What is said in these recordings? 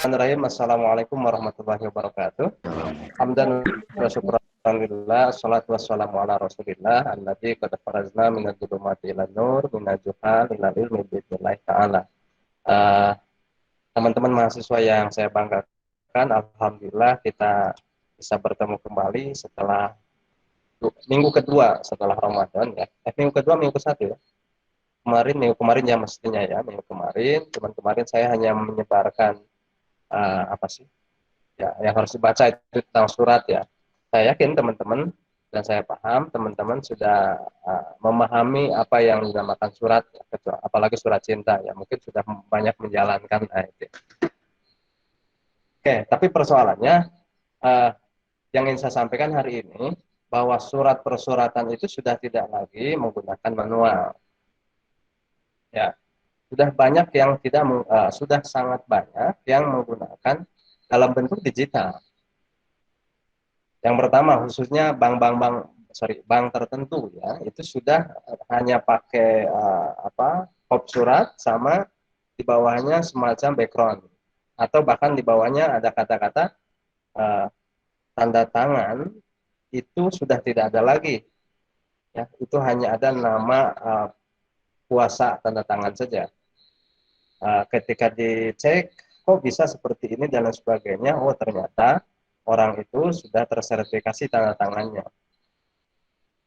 Bismillahirrahmanirrahim. Assalamualaikum warahmatullahi wabarakatuh. Hamdan wa syukran lillah, salatu wassalamu ala rasulillah, alladzi qad farazna minadh dhulumati ilan nur, minal juhal ilal ilmi bi'idznillah ta'ala. Teman-teman mahasiswa yang saya banggakan, alhamdulillah kita bisa bertemu kembali setelah minggu kedua setelah Ramadan ya. Minggu kedua, minggu satu ya. Minggu kemarin ya mestinya ya, minggu kemarin, cuman kemarin saya hanya menyebarkan apa sih ya yang harus dibaca itu tentang surat ya. Saya yakin teman-teman dan saya paham teman-teman sudah memahami apa yang dinamakan surat, apalagi surat cinta ya, mungkin sudah banyak menjalankan itu. Oke, tapi persoalannya yang ingin saya sampaikan hari ini bahwa surat persuratan itu sudah tidak lagi menggunakan manual ya. Sudah banyak yang tidak sudah sangat banyak yang menggunakan dalam bentuk digital. Yang pertama khususnya bank tertentu ya, itu sudah hanya pakai hop surat sama di bawahnya semacam background, atau bahkan di bawahnya ada kata-kata tanda tangan, itu sudah tidak ada lagi ya, itu hanya ada nama kuasa tanda tangan saja. Ketika dicek kok bisa seperti ini dan lain sebagainya, oh ternyata orang itu sudah tersertifikasi tanda tangannya.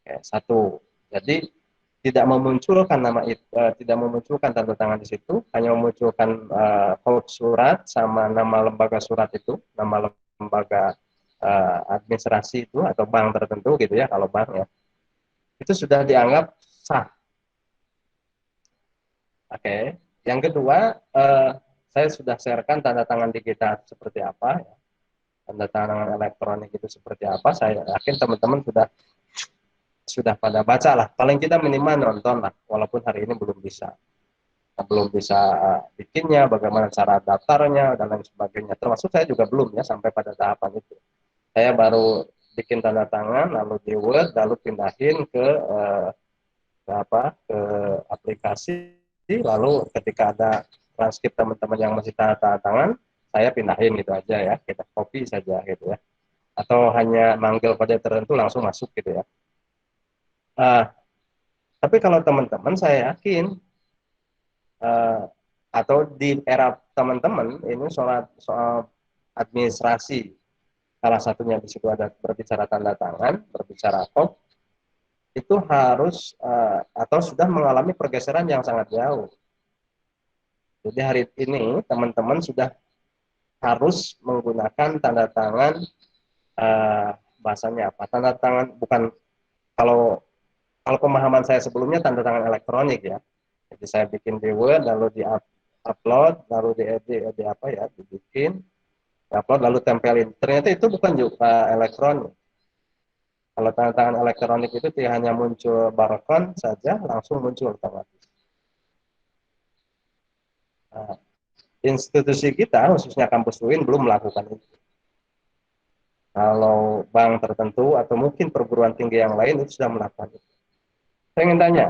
Oke, satu, jadi tidak memunculkan nama itu, tidak memunculkan tanda tangan di situ, hanya memunculkan kode surat sama nama lembaga surat itu, nama lembaga administrasi itu atau bank tertentu gitu ya, kalau bank ya, itu sudah dianggap sah. Oke, yang kedua, saya sudah sharekan tanda tangan digital seperti apa ya. Tanda tangan elektronik itu seperti apa, saya yakin teman-teman sudah pada baca lah, paling kita minimal nonton lah, walaupun hari ini belum bisa bikinnya, bagaimana cara daftarnya dan lain sebagainya, termasuk saya juga belum ya sampai pada tahapan itu. Saya baru bikin tanda tangan lalu di Word, lalu pindahin ke aplikasi, lalu ketika ada transkrip teman-teman yang masih tanda tangan, saya pindahin gitu aja ya, kita copy saja gitu ya, atau hanya manggil pada tertentu langsung masuk gitu ya. Tapi kalau teman-teman, saya yakin atau di era teman-teman ini soal administrasi, salah satunya di situ ada berbicara tanda tangan, berbicara kop, itu harus atau sudah mengalami pergeseran yang sangat jauh. Jadi hari ini teman-teman sudah harus menggunakan tanda tangan, bahasanya apa? Tanda tangan bukan, kalau pemahaman saya sebelumnya tanda tangan elektronik ya. Jadi saya bikin di Word, lalu di upload, lalu di apa ya, dibikin, upload, lalu tempelin. Ternyata itu bukan juga elektronik. Kalau tanda tangan elektronik itu tidak hanya muncul barcode saja, langsung muncul otomatis. Nah, institusi kita, khususnya kampus UIN, belum melakukan itu. Kalau bank tertentu atau mungkin perguruan tinggi yang lain itu sudah melakukan itu. Saya ingin tanya,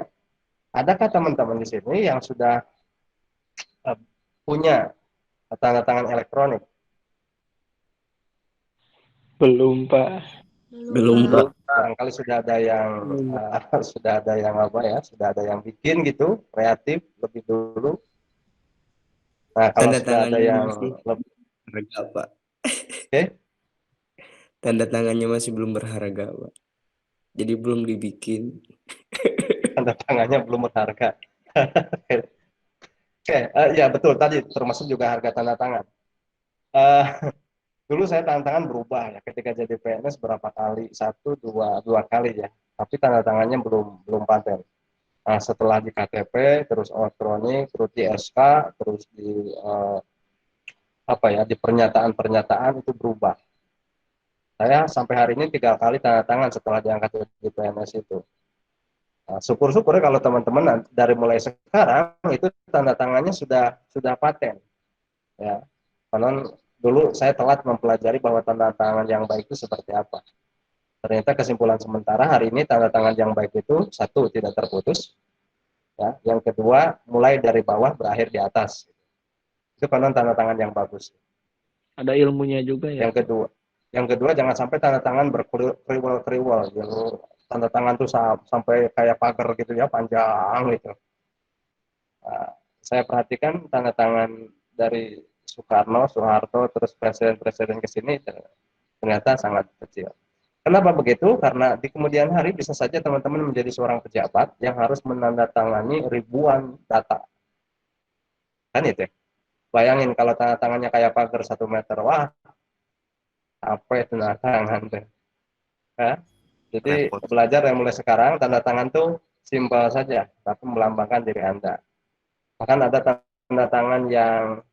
adakah teman-teman di sini yang sudah punya tanda tangan elektronik? Belum, Pak. Belum, Pak. Barangkali sudah ada yang sudah ada yang apa ya, sudah ada yang bikin gitu, kreatif lebih dulu. Nah, kalau Tanda sudah ada tangannya yang masih lebih, berharga, Pak. oke, Tanda tangannya masih belum berharga, Pak. Jadi belum dibikin. tanda tangannya belum berharga. Oke, ya betul tadi termasuk juga harga tanda tangan. Uh, Dulu saya tanda tangan berubah ya, ketika jadi PNS berapa kali, dua kali ya. Tapi tanda tangannya belum paten. Nah, setelah di KTP, terus elektronik, terus di SK, terus di di pernyataan-pernyataan itu berubah. Saya sampai hari ini 3 kali tanda tangan setelah diangkat di PNS itu. Nah, syukur-syukur kalau teman-teman dari mulai sekarang itu tanda tangannya sudah paten. Ya, karena dulu saya telat mempelajari bahwa tanda tangan yang baik itu seperti apa. Ternyata kesimpulan sementara hari ini tanda tangan yang baik itu, satu, tidak terputus, ya. Yang kedua, mulai dari bawah berakhir di atas. Itu konon tanda tangan yang bagus. Ada ilmunya juga ya. Yang kedua, jangan sampai tanda tangan berkeriwal-keriwal, yang tanda tangan tuh sampai kayak pagar gitu ya, panjang gitu. Nah, saya perhatikan tanda tangan dari Soekarno, Soeharto, terus presiden-presiden ke sini ternyata sangat kecil. Kenapa begitu? Karena di kemudian hari bisa saja teman-teman menjadi seorang pejabat yang harus menandatangani ribuan data. Kan itu ya? Bayangin kalau tanda tangannya kayak pagar 1 meter, wah, apa itu tanda tangan tuh? Ya? Jadi Repot. belajar yang mulai sekarang, tanda tangan tuh simpel saja, tapi melambangkan diri Anda. Bahkan ada tanda tangan yang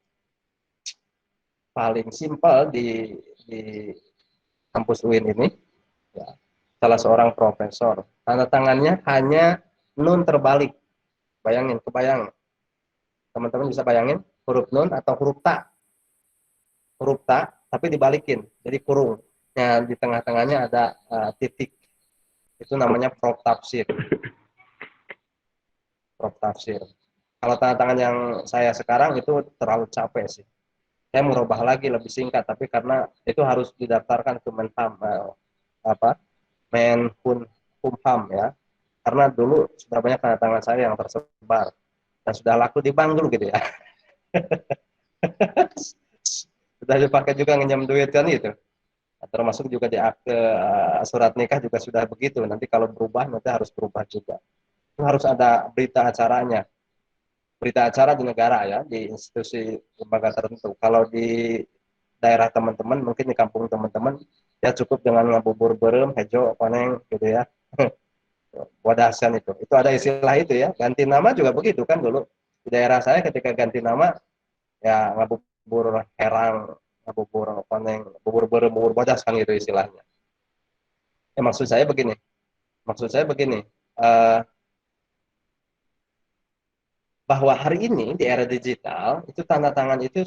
paling simpel di kampus UIN ini, ya, salah seorang profesor. Tanda tangannya hanya nun terbalik. Bayangin, kebayang. Teman-teman bisa bayangin huruf nun atau huruf ta, tapi dibalikin, jadi kurung. Nah, di tengah-tengahnya ada titik. Itu namanya prop tafsir. Prop tafsir. Kalau tanda tangan yang saya sekarang itu terlalu capek sih. Saya merubah lagi lebih singkat, tapi karena itu harus didaftarkan ke Menham, apa Menkumham ya. Karena dulu sudah banyak tanda tangan saya yang tersebar dan sudah laku di bank dulu gitu ya. Sudah dipakai juga ngenyam duit kan itu. Termasuk juga di akte surat nikah juga sudah begitu. Nanti kalau berubah nanti harus berubah juga. Itu harus ada berita acaranya. Berita acara di negara ya, di institusi lembaga tertentu. Kalau di daerah teman-teman, mungkin di kampung teman-teman, ya cukup dengan ngabubur berem, hejo, koneng gitu ya. Wadasan itu ada istilah itu ya. Ganti nama juga begitu kan dulu di daerah saya ketika ganti nama ya ngabubur herang, ngabubur koneng, bubur berem, bubur wadasan gitu istilahnya. Ya maksud saya begini, eh, bahwa hari ini di era digital itu tanda tangan itu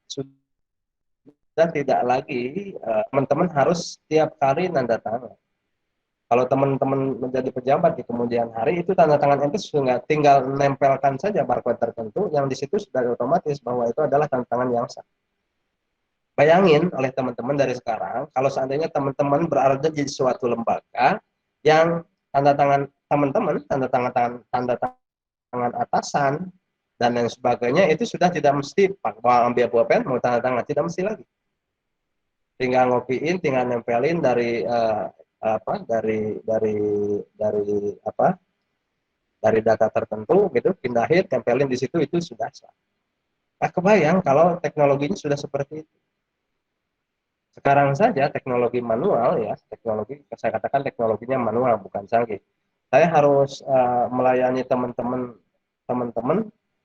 sudah tidak lagi teman-teman harus setiap kali tanda tangan. Kalau teman-teman menjadi pejabat di kemudian hari itu tanda tangan itu sudah tinggal nempelkan saja barcode tertentu yang di situ sudah otomatis bahwa itu adalah tanda tangan yang sah. Bayangin oleh teman-teman dari sekarang kalau seandainya teman-teman berada di suatu lembaga yang tanda tangan teman-teman, tanda tangan atasan dan lain sebagainya itu sudah tidak mesti bawa ambil pulpen mau tanda tangan, tidak mesti lagi. Tinggal ngopiin, tinggal nempelin dari apa dari apa dari data tertentu gitu, pindahin, tempelin di situ itu sudah sah. Nah, kebayang kalau teknologinya sudah seperti itu. Sekarang saja teknologi manual ya, teknologi saya katakan teknologinya manual bukan canggih. Saya harus melayani teman-teman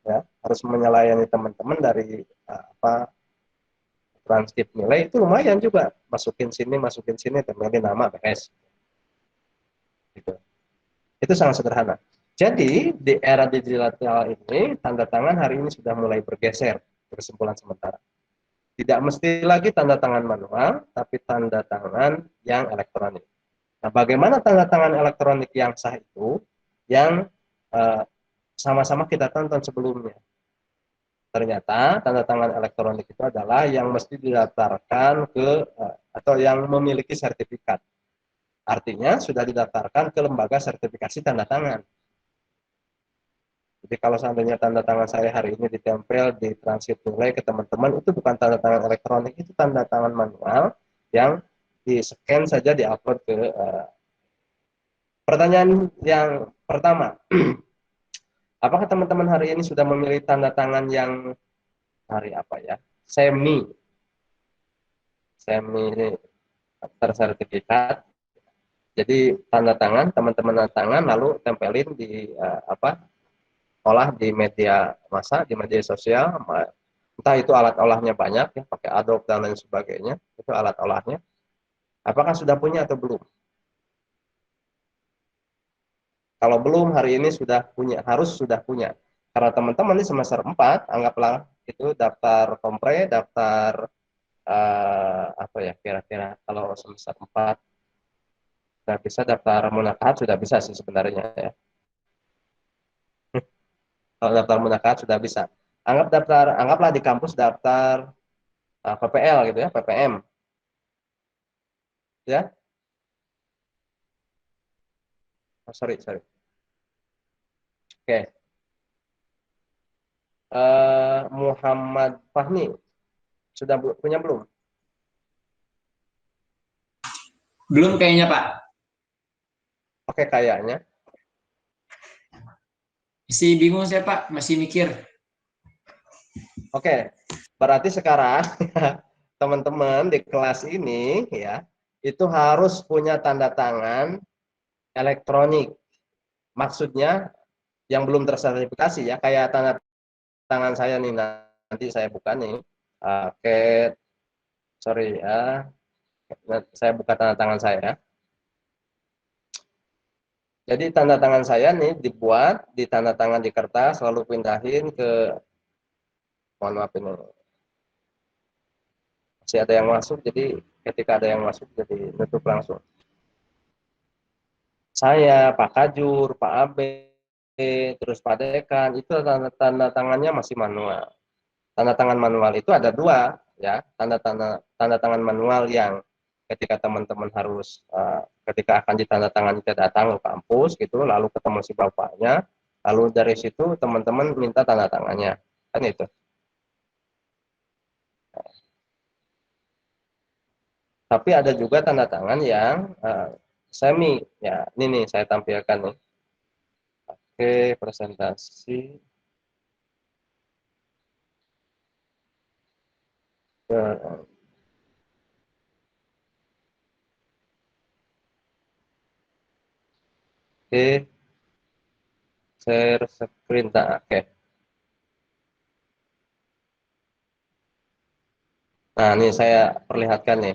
ya, harus melayani teman-teman dari apa transkrip nilai itu lumayan juga, masukin sini tempelin nama beres gitu. Itu sangat sederhana. Jadi di era digital ini tanda tangan hari ini sudah mulai bergeser, kesimpulan sementara. Tidak mesti lagi tanda tangan manual, tapi tanda tangan yang elektronik. Nah, bagaimana tanda tangan elektronik yang sah itu? Yang eh, sama-sama kita tonton sebelumnya. Ternyata tanda tangan elektronik itu adalah yang mesti didaftarkan ke atau yang memiliki sertifikat. Artinya sudah didaftarkan ke lembaga sertifikasi tanda tangan. Jadi kalau seandainya tanda tangan saya hari ini ditempel di transit nilai ke teman-teman, itu bukan tanda tangan elektronik, itu tanda tangan manual yang di-scan saja di-upload ke pertanyaan yang pertama. Apakah teman-teman hari ini sudah memilih tanda tangan yang hari apa ya? Semi semi tersertifikat. Jadi tanda tangan, teman-teman tanda tangan lalu tempelin di olah di media massa, di media sosial, entah itu alat olahnya banyak ya, pakai Adobe dan lain sebagainya, itu alat olahnya. Apakah sudah punya atau belum? Kalau belum, hari ini sudah punya, harus sudah punya. Karena teman-teman di semester 4, anggaplah itu daftar kompre, daftar apa ya kira-kira kalau semester 4 sudah bisa daftar munakahat sudah bisa sih sebenarnya ya. Kalau daftar munakahat sudah bisa. Anggaplah di kampus daftar PPL gitu ya, PPM. Ya, oh, sorry. Oke. Muhammad Fahmi sudah punya belum? Belum kayaknya Pak. Oke, kayaknya. Masih bingung saya Pak, masih mikir. Oke, berarti sekarang teman-teman di kelas ini ya itu harus punya tanda tangan elektronik. Maksudnya yang belum tersertifikasi ya, kayak tanda tangan saya nih, nanti saya buka nih. Oke, sorry ya, saya buka tanda tangan saya. Jadi tanda tangan saya nih dibuat, ditanda tangan di kertas, lalu pindahin ke, mohon maaf ini masih ada yang masuk, jadi ketika ada yang masuk jadi tutup langsung. Saya, Pak Kajur, Pak Abe, terus Pak Dekan, itu tanda tangannya masih manual. Tanda tangan manual itu ada dua, ya. Tanda tangan manual yang ketika teman-teman harus ketika akan ditandatangani datang ke kampus gitu, lalu ketemu si bapaknya, lalu dari situ teman-teman minta tanda tangannya, kan itu. Tapi ada juga tanda tangan yang semi, ya. Ini nih saya tampilkan nih. Oke, presentasi. Oke, share screen. Nah, oke. Nah, ini saya perlihatkan nih.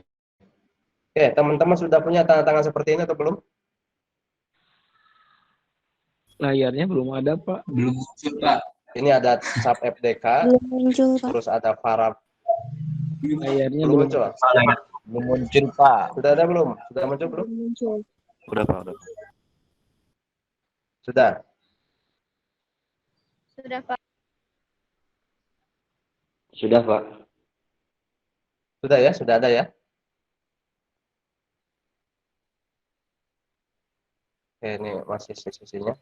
Oke, teman-teman sudah punya tanda tangan seperti ini atau belum? Layarnya belum ada, Pak. Belum muncul Pak. Ini ada SAP FDK, Belum muncul, Pak. terus ada Farab. Layarnya Belum muncul. Belum muncul, Pak. Sudah ada belum? Sudah muncul belum? Belum muncul. Udah, Pak, udah. Sudah. Sudah, Pak. Sudah, Pak. Sudah ya, sudah ada ya. Oke, ini masih sisinya.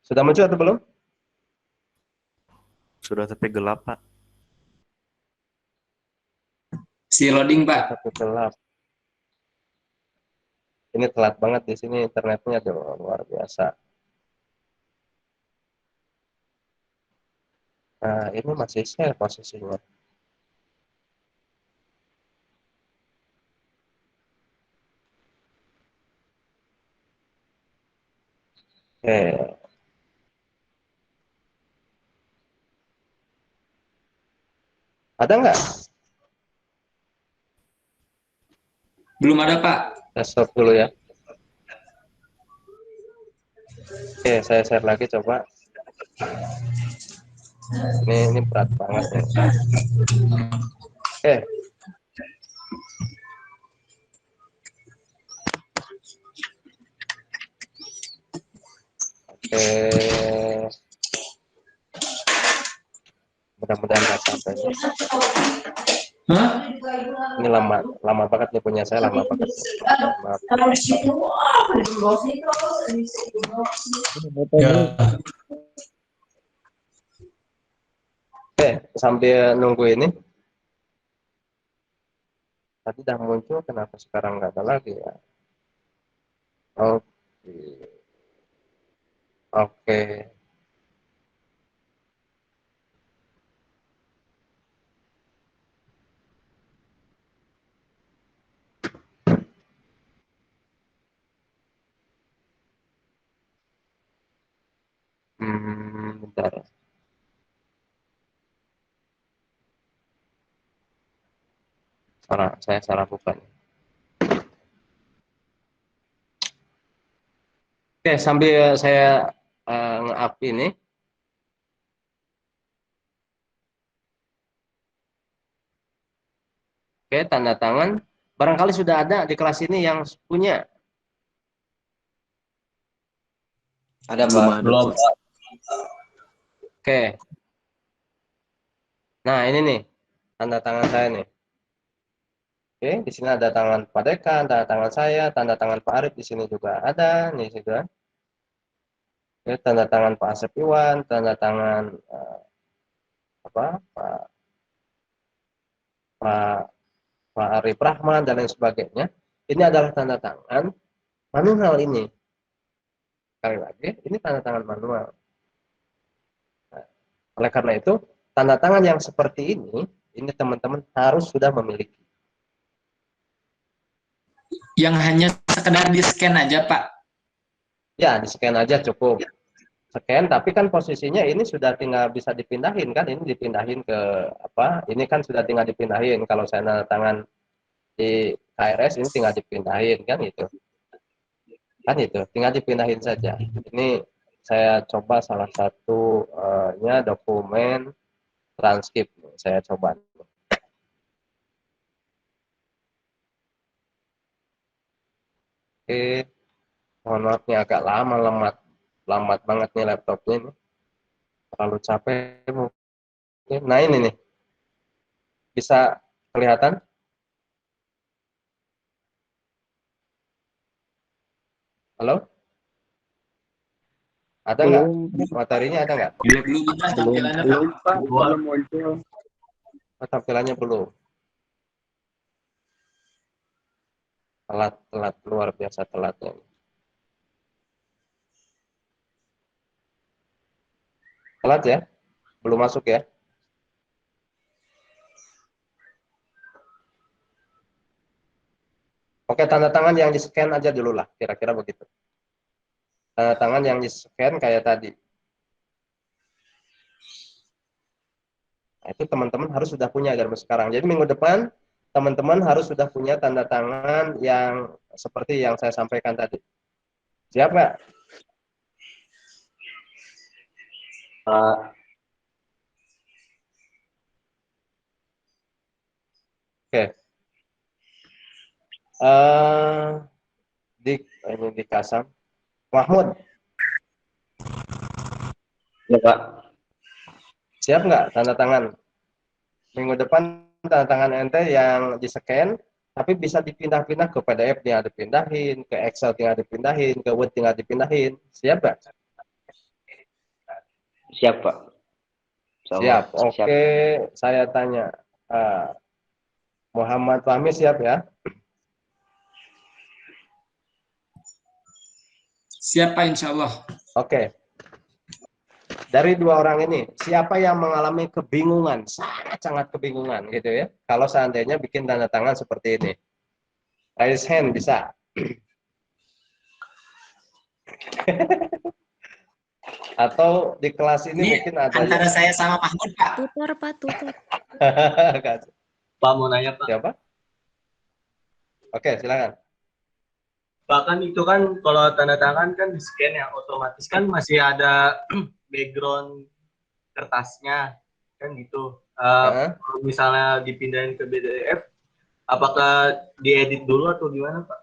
Sudah muncul atau belum? Sudah tapi gelap, Pak. Si loading Pak. Tapi gelap. Ini telat banget di sini internetnya tuh, luar biasa. Nah, ini masih share posisinya. Oke. Ada nggak? Belum ada Pak. Saya stop dulu ya. Oke, saya share lagi coba. Ini berat banget nih. Oke. Oke. Mudah-mudahan nggak sampai. Hah? Ini lama banget nih punya saya, lama banget. Maaf. Ya. Oke, sambil nunggu ini. Tadi udah muncul, kenapa sekarang nggak ada lagi ya? Oke. Oke. Bentar. Saya salah bukan. Oke, sambil saya nge-up ini. Oke, tanda tangan. Barangkali sudah ada di kelas ini yang punya. Ada, Belum Pak. ada, Belum Pak. Oke. Nah, ini nih tanda tangan saya nih. Oke, di sini ada tangan Pak Dekan, tanda tangan saya, tanda tangan Pak Arif di sini juga ada nih sudah. Oke, tanda tangan Pak Asep Iwan, tanda tangan apa Pak Pak Pak Arif Rahman dan lain sebagainya. Ini adalah tanda tangan manual ini. Sekali lagi, ini tanda tangan manual. Nah, oleh karena itu, tanda tangan yang seperti ini teman-teman harus sudah memiliki. Yang hanya sekedar di-scan aja, Pak. Ya, di-scan aja cukup. Scan, tapi kan posisinya ini sudah tinggal bisa dipindahin kan, ini dipindahin ke apa? Ini kan sudah tinggal dipindahin. Kalau saya tanda tangan di KRS ini tinggal dipindahin kan itu. Kan itu, tinggal dipindahin saja. Ini saya coba salah satu nya dokumen transkrip. Saya coba. Oke, mohon maaf nih agak lama, lambat banget nih laptopnya ini. Terlalu capek mungkin. Nah ini nih, bisa kelihatan? Halo? Ada nggak? Belum, Materinya ada nggak? Dilihat dulu bentar tampilannya, Pak. belum Pak, belum muncul. Tampilannya belum. Telat, luar biasa telatnya. Telat ya? Belum masuk ya? Oke, tanda tangan yang di-scan aja dulu lah, kira-kira begitu. Tanda tangan yang di-scan kayak tadi. Nah, itu teman-teman harus sudah punya dari sekarang. Jadi minggu depan teman-teman harus sudah punya tanda tangan yang seperti yang saya sampaikan tadi. Siap nggak? Oke. Ini di Kasam. Mahmud, Ya, Pak. siap nggak tanda tangan? Minggu depan tanda tangan ente yang di-scan, tapi bisa dipindah-pindah ke PDF tinggal dipindahin, ke Excel tinggal dipindahin, ke Word tinggal dipindahin. Siap nggak? Siap, Pak. Siap. Siap. Oke, saya tanya. Muhammad Fahmi siap ya? Siapa insya Allah. Oke. Dari dua orang ini, siapa yang mengalami kebingungan, sangat-sangat kebingungan gitu ya? Kalau seandainya bikin tanda tangan seperti ini. Raise hand bisa. Atau di kelas ini mungkin ada antara yang... saya sama Mahmud, Pak. Tutor, Pak, tutor. Pak mau nanya Pak. Siapa? Oke, silakan. Pak kan itu kan kalau tanda tangan kan di scan yang otomatis kan masih ada background kertasnya kan gitu. Kalau misalnya dipindahin ke PDF, apakah diedit dulu atau gimana Pak?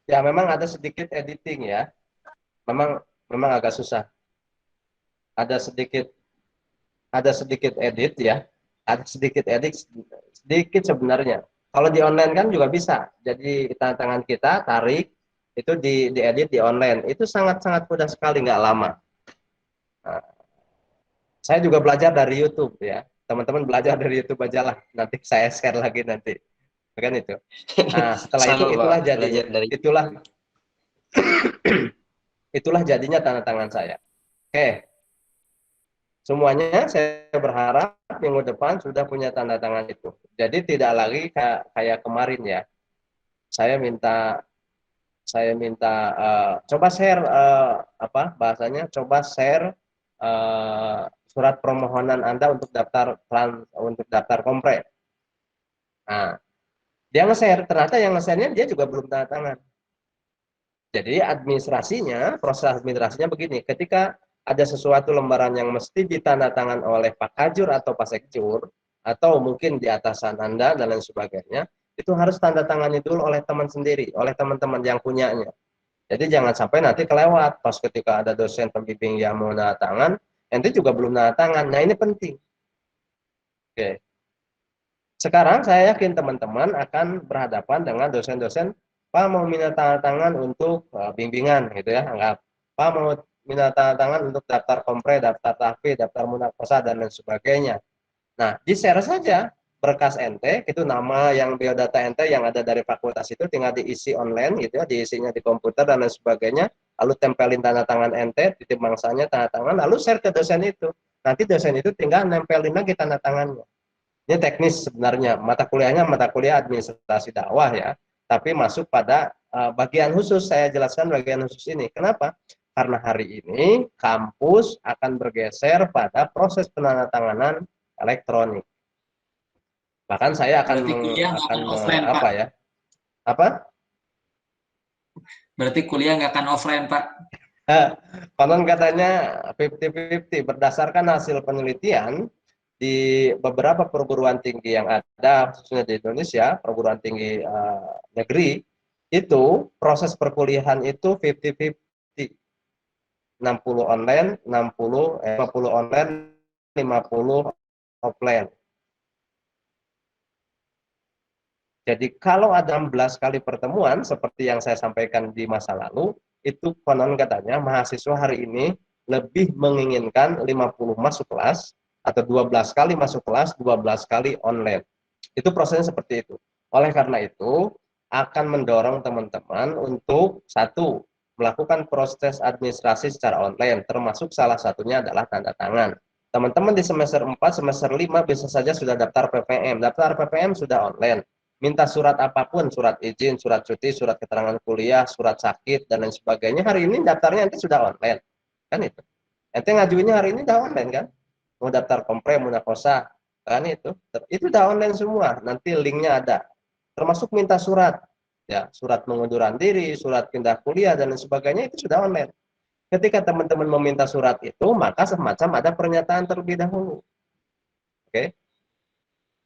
Ya memang ada sedikit editing ya. Memang agak susah. Ada sedikit edit ya. Ada sedikit edit sedikit sebenarnya. Kalau di online kan juga bisa. Jadi tanda tangan kita tarik itu diedit di online. Itu sangat-sangat mudah sekali, nggak lama. Nah, saya juga belajar dari YouTube ya. Teman-teman belajar dari YouTube aja lah. Nanti saya share lagi nanti. Kan itu. Nah, setelah itu itulah jadi itulah jadinya tanda tangan saya. Oke. Semuanya saya berharap minggu depan sudah punya tanda tangan itu. Jadi tidak lagi kayak kemarin ya. Saya minta coba share apa bahasanya? Coba share surat permohonan Anda untuk daftar kompre. Nah, dia nge-share, ternyata yang nge-share-nya dia juga belum tanda tangan. Jadi proses administrasinya begini, ketika ada sesuatu lembaran yang mesti ditandatangan oleh Pak Kajur atau Pak Sekjur, atau mungkin di atasan Anda dan lain sebagainya, itu harus tanda tangani dulu oleh teman sendiri, oleh teman-teman yang punyanya. Jadi jangan sampai nanti kelewat pas ketika ada dosen pembimbing yang mau nanda tangan, ente juga belum nanda tangan. Nah, ini penting. Oke. Sekarang saya yakin teman-teman akan berhadapan dengan dosen-dosen, Pak mau minta tanda tangan untuk bimbingan gitu ya, anggap. Pak mau minta tanda tangan untuk daftar kompre, daftar tahfidz, daftar munakosah dan lain sebagainya. Nah, di-share saja berkas ente, itu nama yang biodata ente yang ada dari fakultas itu tinggal diisi online gitu ya, diisinya di komputer dan lain sebagainya, lalu tempelin tanda tangan ente, titip bangsanya tanda tangan, lalu share ke dosen itu. Nanti dosen itu tinggal nempelin lagi tanda tangannya. Ini teknis sebenarnya, mata kuliahnya mata kuliah administrasi dakwah ya, tapi masuk pada bagian khusus, saya jelaskan bagian khusus ini. Kenapa? Karena hari ini kampus akan bergeser pada proses penandatanganan elektronik. Bahkan saya akan Berarti kuliah nggak akan offline, Pak. apa ya? Apa? Berarti kuliah nggak akan offline, Pak. Konon katanya 50-50 berdasarkan hasil penelitian di beberapa perguruan tinggi yang ada khususnya di Indonesia, perguruan tinggi negeri itu proses perkuliahan itu 50-50. 60 online, 50 online, 50 offline. Jadi kalau ada 16 kali pertemuan seperti yang saya sampaikan di masa lalu, itu konon katanya mahasiswa hari ini lebih menginginkan 50 masuk kelas atau 12 kali masuk kelas, 12 kali online. Itu prosesnya seperti itu. Oleh karena itu, akan mendorong teman-teman untuk satu, melakukan proses administrasi secara online, termasuk salah satunya adalah tanda tangan. Teman-teman di semester 4, semester 5 bisa saja sudah daftar PPM. Daftar PPM sudah online. Minta surat apapun, surat izin, surat cuti, surat keterangan kuliah, surat sakit, dan lain sebagainya. Hari ini daftarnya nanti sudah online. Kan itu. Nanti ngajuinnya hari ini sudah online kan? Mau daftar kompre, munakosah, kan itu udah online semua, nanti linknya ada, termasuk minta surat ya, surat pengunduran diri, surat pindah kuliah dan lain sebagainya, itu sudah online. Ketika teman-teman meminta surat itu, maka semacam ada pernyataan terlebih dahulu. Oke.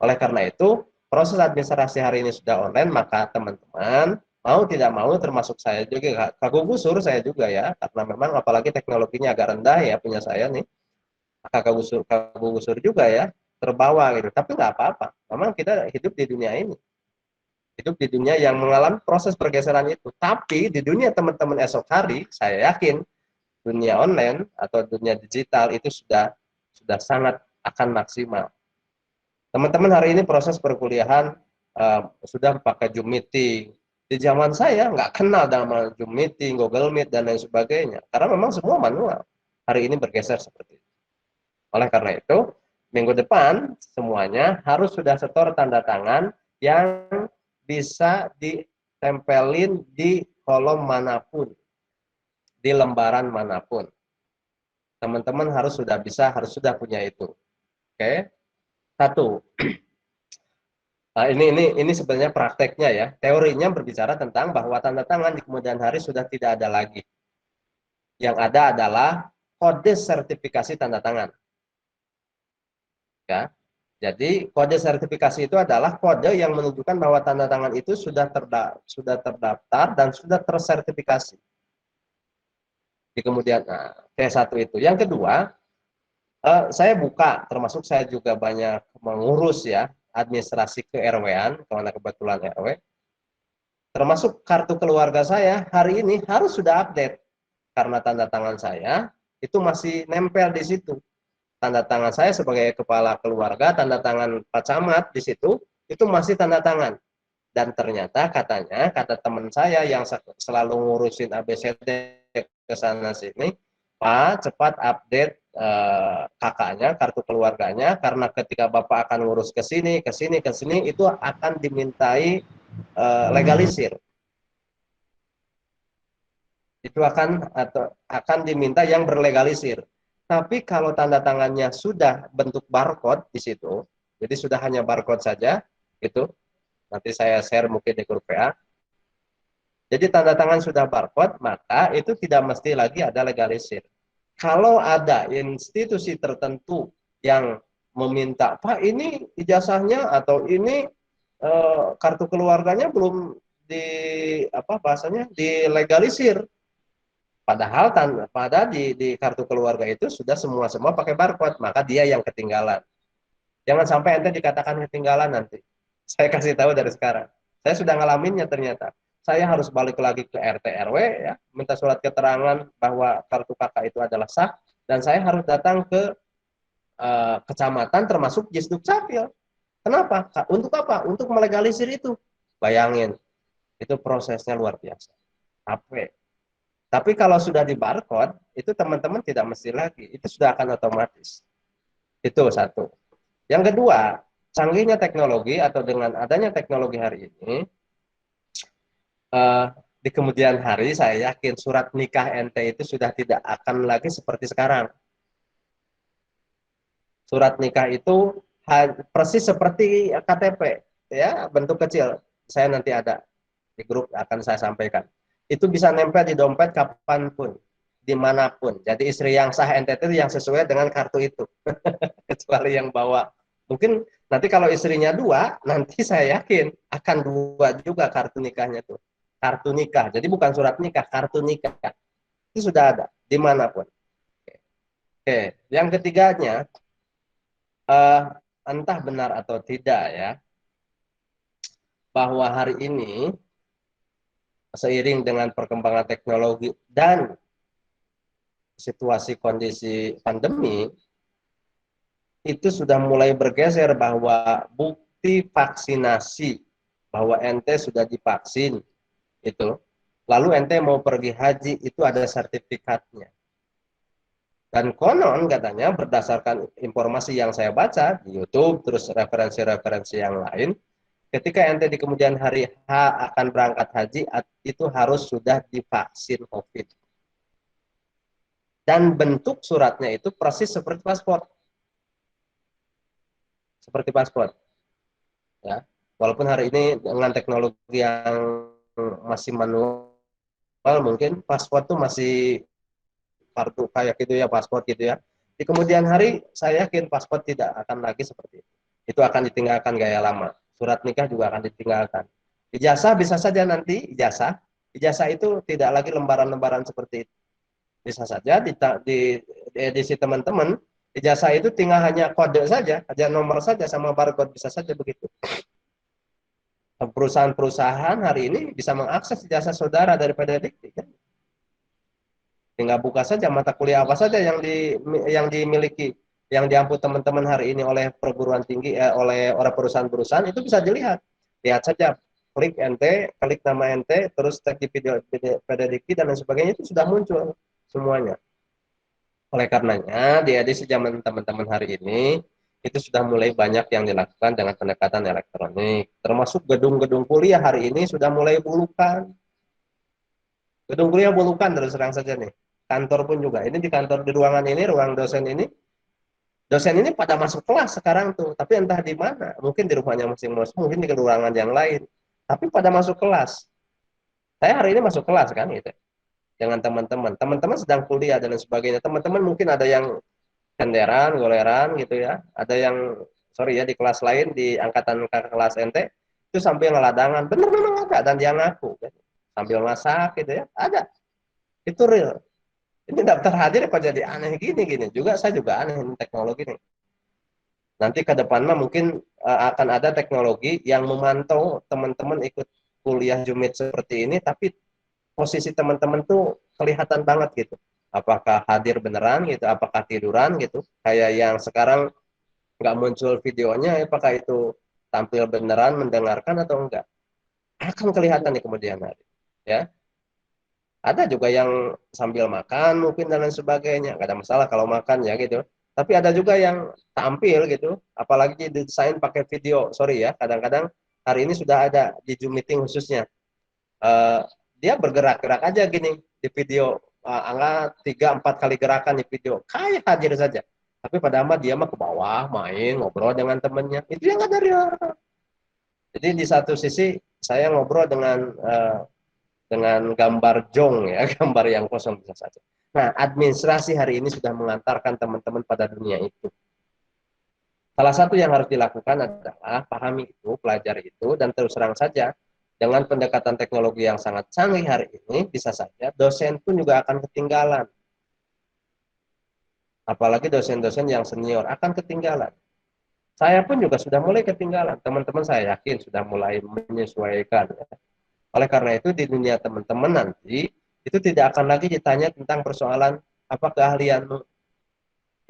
Oleh karena itu, proses administrasi hari ini sudah online, maka teman-teman mau tidak mau, termasuk saya juga, Kak Gusur saya juga ya, karena memang apalagi teknologinya agak rendah ya punya saya nih, Kak Gusur juga ya, terbawa gitu. Tapi nggak apa-apa. Memang kita hidup di dunia ini. Hidup di dunia yang mengalami proses pergeseran itu. Tapi di dunia teman-teman esok hari, saya yakin dunia online atau dunia digital itu sudah sangat akan maksimal. Teman-teman hari ini proses perkuliahan sudah pakai Zoom meeting. Di zaman saya nggak kenal dengan Zoom meeting, Google Meet dan lain sebagainya. Karena memang semua manual. Hari ini bergeser seperti itu. Oleh karena itu, minggu depan semuanya harus sudah setor tanda tangan yang bisa ditempelin di kolom manapun, di lembaran manapun. Teman-teman harus sudah punya itu. Oke. Satu. Nah, ini sebenarnya prakteknya ya. Teorinya berbicara tentang bahwa tanda tangan di kemudian hari sudah tidak ada lagi. Yang ada adalah kode sertifikasi tanda tangan. Ya. Jadi kode sertifikasi itu adalah kode yang menunjukkan bahwa tanda tangan itu sudah terdaftar dan sudah tersertifikasi. Di kemudian T1 itu. Yang kedua, saya buka, termasuk saya juga banyak mengurus ya administrasi ke-RW-an, karena kebetulan RW. Termasuk kartu keluarga saya hari ini harus sudah update karena tanda tangan saya itu masih nempel di situ. Tanda tangan saya sebagai kepala keluarga, tanda tangan Pak Camat di situ, itu masih tanda tangan. Dan ternyata kata teman saya yang selalu ngurusin ABCD ke sana sini, Pak cepat update kakaknya, kartu keluarganya, karena ketika Bapak akan ngurus ke sini, itu akan dimintai legalisir. Itu akan diminta yang berlegalisir. Tapi kalau tanda tangannya sudah bentuk barcode di situ, jadi sudah hanya barcode saja, itu nanti saya share mungkin di grup PA. Jadi tanda tangan sudah barcode, maka itu tidak mesti lagi ada legalisir. Kalau ada institusi tertentu yang meminta, Pak ini ijazahnya atau ini kartu keluarganya belum apa bahasanya dilegalisir. Padahal di kartu keluarga itu sudah semua pakai barcode, maka dia yang ketinggalan. Jangan sampai ente dikatakan ketinggalan nanti. Saya kasih tahu dari sekarang. Saya sudah ngalaminnya ternyata. Saya harus balik lagi ke RT RW ya, minta surat keterangan bahwa kartu kakak itu adalah sah, dan saya harus datang ke kecamatan termasuk Disduk Capil. Kenapa? Untuk apa? Untuk melegalisir itu. Bayangin, itu prosesnya luar biasa. Capek. Tapi kalau sudah di barcode, itu teman-teman tidak mesti lagi. Itu sudah akan otomatis. Itu satu. Yang kedua, canggihnya teknologi atau dengan adanya teknologi hari ini, di kemudian hari saya yakin surat nikah ente itu sudah tidak akan lagi seperti sekarang. Surat nikah itu persis seperti KTP, ya, bentuk kecil. Saya nanti ada di grup akan saya sampaikan. Itu bisa nempel di dompet kapanpun, dimanapun. Jadi istri yang sah NTT yang sesuai dengan kartu itu, kecuali yang bawa. Mungkin nanti kalau istrinya 2, nanti saya yakin akan 2 juga kartu nikahnya tuh. Kartu nikah, jadi bukan surat nikah, kartu nikah. Itu sudah ada, dimanapun. Oke. Yang ketiganya, entah benar atau tidak ya, bahwa hari ini seiring dengan perkembangan teknologi dan situasi kondisi pandemi, itu sudah mulai bergeser bahwa bukti vaksinasi, bahwa ente sudah divaksin, itu, lalu ente mau pergi haji, itu ada sertifikatnya. Dan konon katanya berdasarkan informasi yang saya baca di YouTube, terus referensi-referensi yang lain, ketika ente di kemudian hari akan berangkat haji, itu harus sudah divaksin COVID. Dan bentuk suratnya itu persis seperti paspor. Seperti paspor. Ya. Walaupun hari ini dengan teknologi yang masih manual, mungkin paspor itu masih kartu kayak gitu ya, paspor gitu ya. Di kemudian hari saya yakin paspor tidak akan lagi seperti itu. Itu akan ditinggalkan gaya lama. Surat nikah juga akan ditinggalkan. Ijazah bisa saja nanti ijazah itu tidak lagi lembaran-lembaran seperti itu. Bisa saja di edisi teman-teman, ijazah itu tinggal hanya kode saja, hanya nomor saja sama barcode, bisa saja begitu. Perusahaan-perusahaan hari ini bisa mengakses ijazah saudara daripada dikti kan. Tinggal buka saja mata kuliah apa saja yang dimiliki, yang diampu teman-teman hari ini oleh perguruan tinggi, oleh orang perusahaan-perusahaan, itu bisa dilihat. Lihat saja, klik ente, klik nama ente, terus tag di video pededikti dan lain sebagainya, itu sudah muncul semuanya. Oleh karenanya, di edisi zaman teman-teman hari ini, itu sudah mulai banyak yang dilakukan dengan pendekatan elektronik. Termasuk gedung-gedung kuliah hari ini sudah mulai bulukan. Gedung kuliah bulukan terus terang saja nih. Kantor pun juga. Ini di kantor, di ruangan ini, ruang dosen ini pada masuk kelas sekarang tuh. Tapi entah di mana. Mungkin di rumahnya masing-masing, mungkin di ruangan yang lain. Tapi pada masuk kelas. Saya hari ini masuk kelas kan gitu. Dengan teman-teman. Teman-teman sedang kuliah dan lain sebagainya. Teman-teman mungkin ada yang kenderan, goleran gitu ya. Ada yang, sorry ya, di kelas lain, di angkatan kelas ente, itu sambil ngeladangan. Bener-bener ada. Dan dia ngaku. Kan? Sambil masak gitu ya. Ada. Itu real. Ini daftar hadir kok jadi aneh gini. Saya juga aneh ini teknologi nih. Nanti ke depan mah mungkin akan ada teknologi yang memantau teman-teman ikut kuliah Jumit seperti ini, tapi posisi teman-teman tuh kelihatan banget gitu. Apakah hadir beneran gitu, apakah tiduran gitu. Kayak yang sekarang nggak muncul videonya, apakah itu tampil beneran, mendengarkan atau enggak. Akan kelihatan di kemudian hari. Ya. Ada juga yang sambil makan mungkin dan lain sebagainya, nggak ada masalah kalau makan ya gitu. Tapi ada juga yang tampil gitu, apalagi didesain pakai video. Sorry ya, kadang-kadang hari ini sudah ada di Zoom meeting khususnya. Dia bergerak-gerak aja gini di video, angka 3-4 kali gerakan di video, kayak hadir saja. Tapi pada amat dia mah ke bawah main ngobrol dengan temennya. Itu yang ada real. Jadi di satu sisi saya ngobrol dengan gambar jong ya, gambar yang kosong bisa saja. Nah, administrasi hari ini sudah mengantarkan teman-teman pada dunia itu. Salah satu yang harus dilakukan adalah pahami itu, pelajari itu, dan terus terang saja Dengan pendekatan teknologi yang sangat canggih hari ini, bisa saja dosen pun juga akan ketinggalan. Apalagi dosen-dosen yang senior akan ketinggalan. Saya pun juga sudah mulai ketinggalan. Teman-teman saya yakin sudah mulai menyesuaikan. Ya. Oleh karena itu di dunia teman-teman nanti, itu tidak akan lagi ditanya tentang persoalan apa keahlianmu.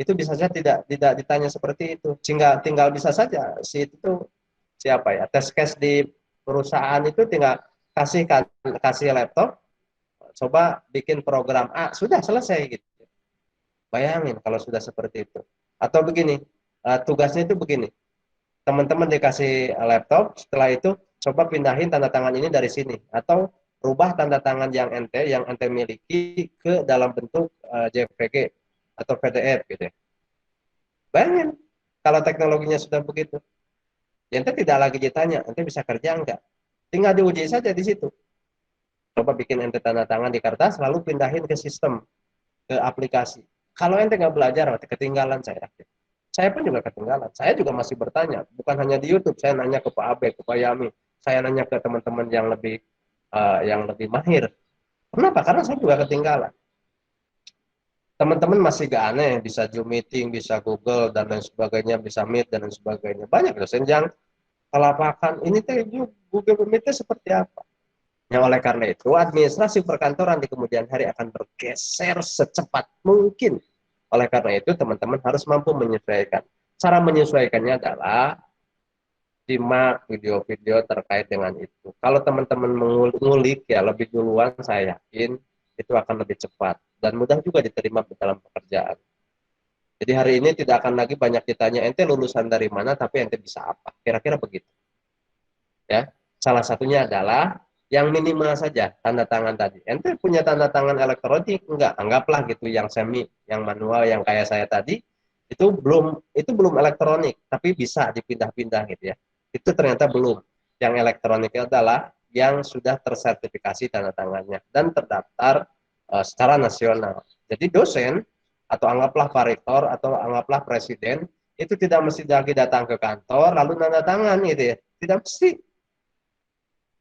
Itu bisa saja tidak ditanya seperti itu. Tinggal bisa saja si itu siapa ya, test case di perusahaan itu tinggal kasih laptop, coba bikin program A, sudah selesai gitu. Bayangin kalau sudah seperti itu. Atau begini, tugasnya itu begini, teman-teman dikasih laptop, setelah itu coba pindahin tanda tangan ini dari sini, atau rubah tanda tangan yang ente miliki ke dalam bentuk JPG atau PDF gitu ya. Bayangin kalau teknologinya sudah begitu, ya ente tidak lagi ditanya ente bisa kerja enggak, tinggal diuji saja di situ. Coba bikin ente tanda tangan di kertas lalu pindahin ke sistem, ke aplikasi. Kalau ente nggak belajar ketinggalan, saya yakin. Saya pun juga ketinggalan. Saya juga masih bertanya, bukan hanya di YouTube, saya nanya ke Pak Abe, ke Pak Yami, saya nanya ke teman-teman yang lebih mahir. Kenapa? Karena saya juga ketinggalan. Teman-teman masih gak aneh, bisa Zoom meeting, bisa Google dan lain sebagainya, bisa Meet dan lain sebagainya. Banyak dosen yang kelapakan. Ini teh Google Meet seperti apa? Ya, oleh karena itu, administrasi perkantoran di kemudian hari akan bergeser secepat mungkin. Oleh karena itu, teman-teman harus mampu menyesuaikan. Cara menyesuaikannya adalah simak video-video terkait dengan itu. Kalau teman-teman mengulik ya lebih duluan, saya yakin itu akan lebih cepat dan mudah juga diterima dalam pekerjaan. Jadi hari ini tidak akan lagi banyak ditanya ente lulusan dari mana tapi ente bisa apa. Kira-kira begitu. Ya. Salah satunya adalah yang minimal saja tanda tangan tadi. Ente punya tanda tangan elektronik enggak? Anggaplah gitu yang semi, yang manual yang kayak saya tadi itu belum elektronik tapi bisa dipindah-pindah gitu ya. Itu ternyata belum. Yang elektronik adalah yang sudah tersertifikasi tanda tangannya dan terdaftar secara nasional. Jadi dosen atau anggaplah Pak Rektor atau anggaplah Presiden itu tidak mesti lagi datang ke kantor lalu tanda tangan gitu ya. Tidak mesti.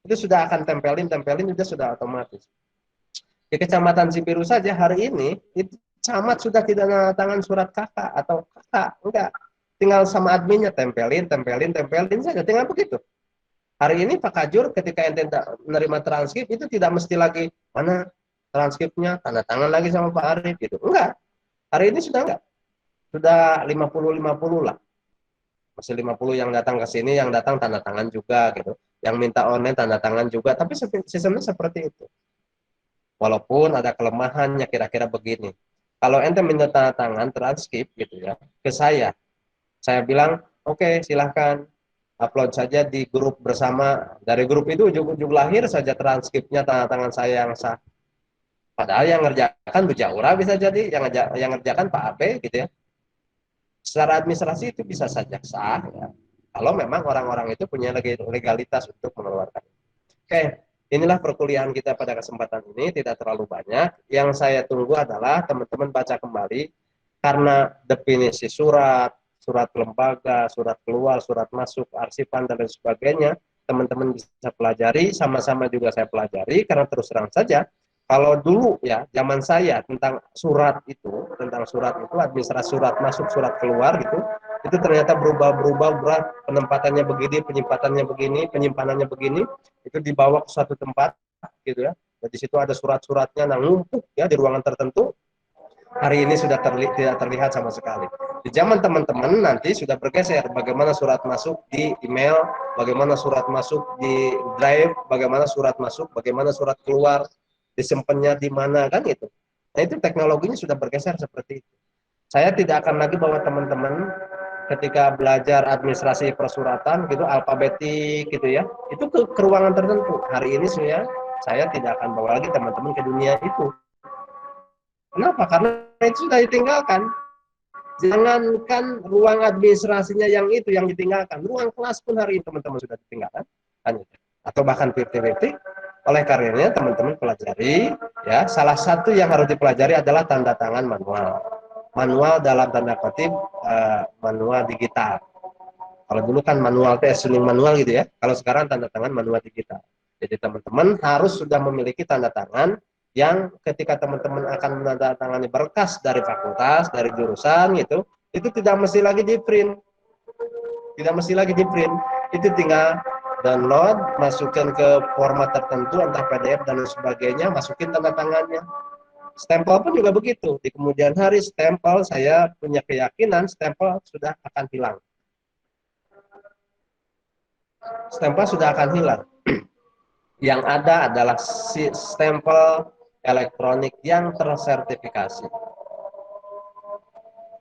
Itu sudah akan tempelin itu sudah otomatis. Di Kecamatan Cibiru saja hari ini itu camat sudah tidak tanda tangan surat kakak atau kakak, enggak. Tinggal sama adminnya tempelin saja, tinggal begitu. Hari ini Pak Kajur ketika ente menerima transkrip itu tidak mesti lagi mana transkripnya tanda tangan lagi sama Pak Arif gitu. Enggak. Hari ini sudah enggak. Sudah 50-50 lah. Masih 50 yang datang ke sini, yang datang tanda tangan juga gitu. Yang minta online tanda tangan juga, tapi sistemnya seperti itu. Walaupun ada kelemahannya kira-kira begini. Kalau ente minta tanda tangan transkrip gitu ya ke saya bilang oke, silahkan upload saja di grup bersama. Dari grup itu ujung-ujung lahir saja transkripnya tanda tangan saya yang sah. Padahal yang ngerjakan Bu Jaura bisa jadi, yang ngerjakan Pak Abe gitu ya. Secara administrasi itu bisa saja sah ya. Kalau memang orang-orang itu punya legalitas untuk mengeluarkan. Oke, inilah perkuliahan kita pada kesempatan ini, tidak terlalu banyak. Yang saya tunggu adalah teman-teman baca kembali karena definisi surat lembaga, surat keluar, surat masuk, arsipan dan lain sebagainya, teman-teman bisa pelajari, sama-sama juga saya pelajari, karena terus terang saja, kalau dulu ya, zaman saya tentang surat itu, administrasi surat masuk, surat keluar gitu, itu ternyata berubah, penempatannya begini, penyimpanannya begini, itu dibawa ke suatu tempat gitu ya, dan di situ ada surat-suratnya numpuk ya di ruangan tertentu. Hari ini sudah tidak terlihat sama sekali. Di zaman teman-teman nanti sudah bergeser bagaimana surat masuk di email, bagaimana surat masuk di drive, bagaimana surat masuk, bagaimana surat keluar, disimpannya di mana kan itu. Nah itu teknologinya sudah bergeser seperti itu. Saya tidak akan lagi bawa teman-teman ketika belajar administrasi persuratan gitu alfabetik gitu ya, itu ke ruangan tertentu. Hari ini saya tidak akan bawa lagi teman-teman ke dunia itu. Kenapa? Karena itu sudah ditinggalkan. Jangankan ruang administrasinya yang ditinggalkan, ruang kelas pun hari ini teman-teman sudah ditinggalkan, atau bahkan 50-50. Oleh karenanya teman-teman pelajari, ya salah satu yang harus dipelajari adalah tanda tangan manual. Manual dalam tanda kutip manual digital. Kalau dulu kan manual itu manual gitu ya. Kalau sekarang tanda tangan manual digital. Jadi teman-teman harus sudah memiliki tanda tangan yang ketika teman-teman akan menandatangani berkas dari fakultas, dari jurusan gitu, itu tidak mesti lagi di print. Tidak mesti lagi di print. Itu tinggal download, masukkan ke format tertentu, entah PDF dan sebagainya, masukin tanda tangannya. Stempel pun juga begitu. Di kemudian hari stempel, saya punya keyakinan stempel sudah akan hilang. Stempel sudah akan hilang. Yang ada adalah stempel elektronik yang tersertifikasi.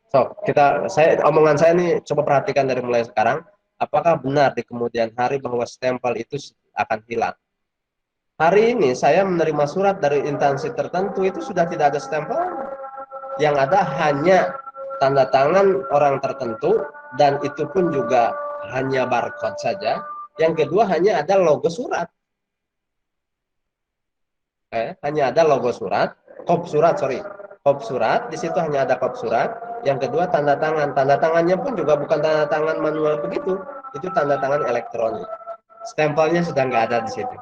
So, omongan saya ini coba perhatikan dari mulai sekarang. Apakah benar di kemudian hari bahwa stempel itu akan hilang? Hari ini saya menerima surat dari instansi tertentu itu sudah tidak ada stempel. Yang ada hanya tanda tangan orang tertentu dan itu pun juga hanya barcode saja. Yang kedua hanya ada logo surat. Hanya ada logo surat, kop surat, di situ hanya ada kop surat. Yang kedua tanda tangannya pun juga bukan tanda tangan manual begitu, itu tanda tangan elektronik. Stempelnya sudah nggak ada di situ.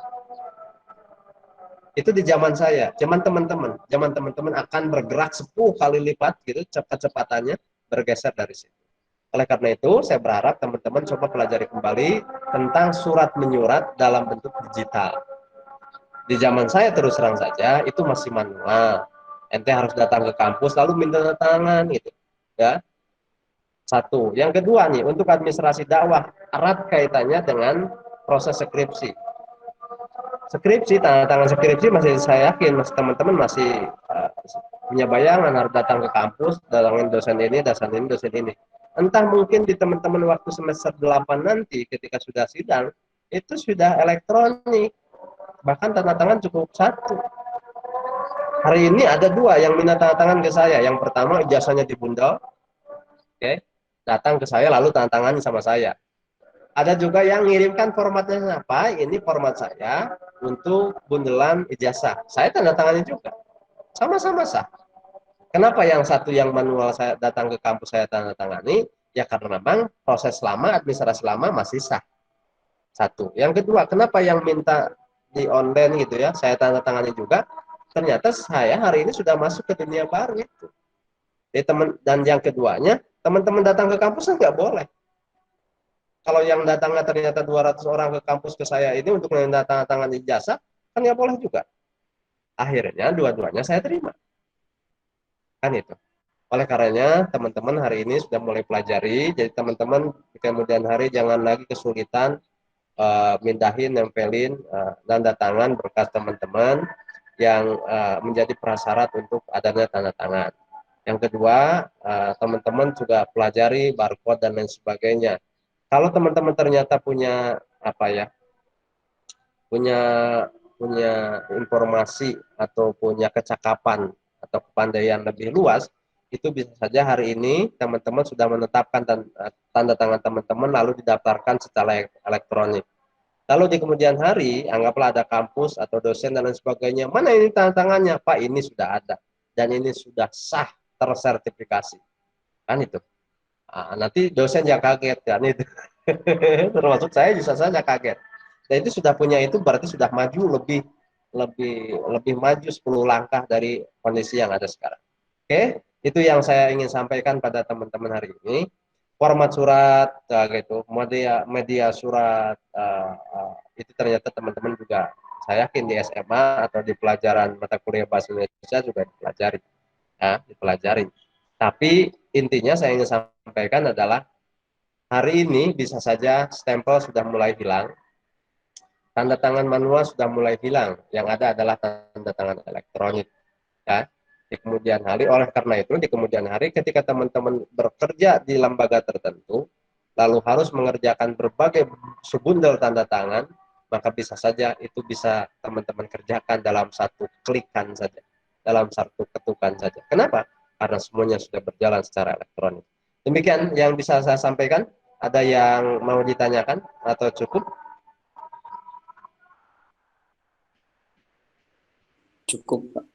Itu di zaman saya, zaman teman-teman akan bergerak 10 kali lipat gitu, kecepatannya bergeser dari situ. Oleh karena itu, saya berharap teman-teman coba pelajari kembali tentang surat menyurat dalam bentuk digital. Di zaman saya terus terang saja itu masih manual. Ente harus datang ke kampus lalu minta tanda tangan gitu, ya. Satu. Yang kedua nih, untuk administrasi dakwah erat kaitannya dengan proses skripsi. Tanda tangan skripsi masih saya yakin teman-teman masih punya bayangan harus datang ke kampus, datangin dosen ini, dosen ini. Entah mungkin di teman-teman waktu semester 8 nanti ketika sudah sidang itu sudah elektronik. Bahkan tanda tangan cukup satu. Hari ini ada 2 yang minta tanda tangan ke saya. Yang pertama ijazahnya dibundel, datang ke saya lalu tanda tangan sama saya. Ada juga yang ngirimkan formatnya apa? Ini format saya untuk bundelan ijazah. Saya tanda tangannya juga. Sama-sama sah. Kenapa yang satu yang manual saya datang ke kampus saya tanda tangani? Ya karena memang proses lama, administrasi lama masih sah. Satu. Yang kedua, kenapa yang minta di online gitu ya, saya tanda tangani juga, ternyata saya hari ini sudah masuk ke dunia baru itu. Dan yang keduanya, teman-teman datang ke kampus nggak boleh. Kalau yang datangnya ternyata 200 orang ke kampus ke saya ini untuk minta tanda tangan ijazah, kan nggak boleh juga. Akhirnya dua-duanya saya terima. Kan itu. Oleh karenanya, teman-teman hari ini sudah mulai pelajari, jadi teman-teman kemudian hari jangan lagi kesulitan mindahin, nempelin tanda tangan berkas teman-teman yang menjadi prasyarat untuk adanya tanda tangan. Yang kedua, teman-teman juga pelajari barcode dan lain sebagainya. Kalau teman-teman ternyata punya punya informasi atau punya kecakapan atau kepandaian lebih luas, itu bisa saja hari ini teman-teman sudah menetapkan tanda tangan teman-teman lalu didaftarkan secara elektronik. Lalu di kemudian hari, anggaplah ada kampus atau dosen dan lain sebagainya. Mana ini tanda tangannya? Pak, ini sudah ada. Dan ini sudah sah, tersertifikasi. Kan itu. Nanti dosen yang kaget. Kan itu. Termasuk saya bisa saja kaget. Dan itu sudah punya itu berarti sudah maju lebih maju 10 langkah dari kondisi yang ada sekarang. Oke, itu yang saya ingin sampaikan pada teman-teman hari ini. Format surat gitu, media surat itu ternyata teman-teman juga saya yakin di SMA atau di pelajaran mata kuliah bahasa Indonesia juga dipelajari. Tapi intinya saya ingin sampaikan adalah hari ini bisa saja stempel sudah mulai hilang, tanda tangan manual sudah mulai hilang, yang ada adalah tanda tangan elektronik. Ya. Di kemudian hari, oleh karena itu di kemudian hari ketika teman-teman bekerja di lembaga tertentu lalu harus mengerjakan berbagai sebundel tanda tangan, maka bisa saja itu bisa teman-teman kerjakan dalam satu klikan saja, dalam satu ketukan saja. Kenapa? Karena semuanya sudah berjalan secara elektronik. Demikian yang bisa saya sampaikan. Ada yang mau ditanyakan atau cukup? Cukup, Pak.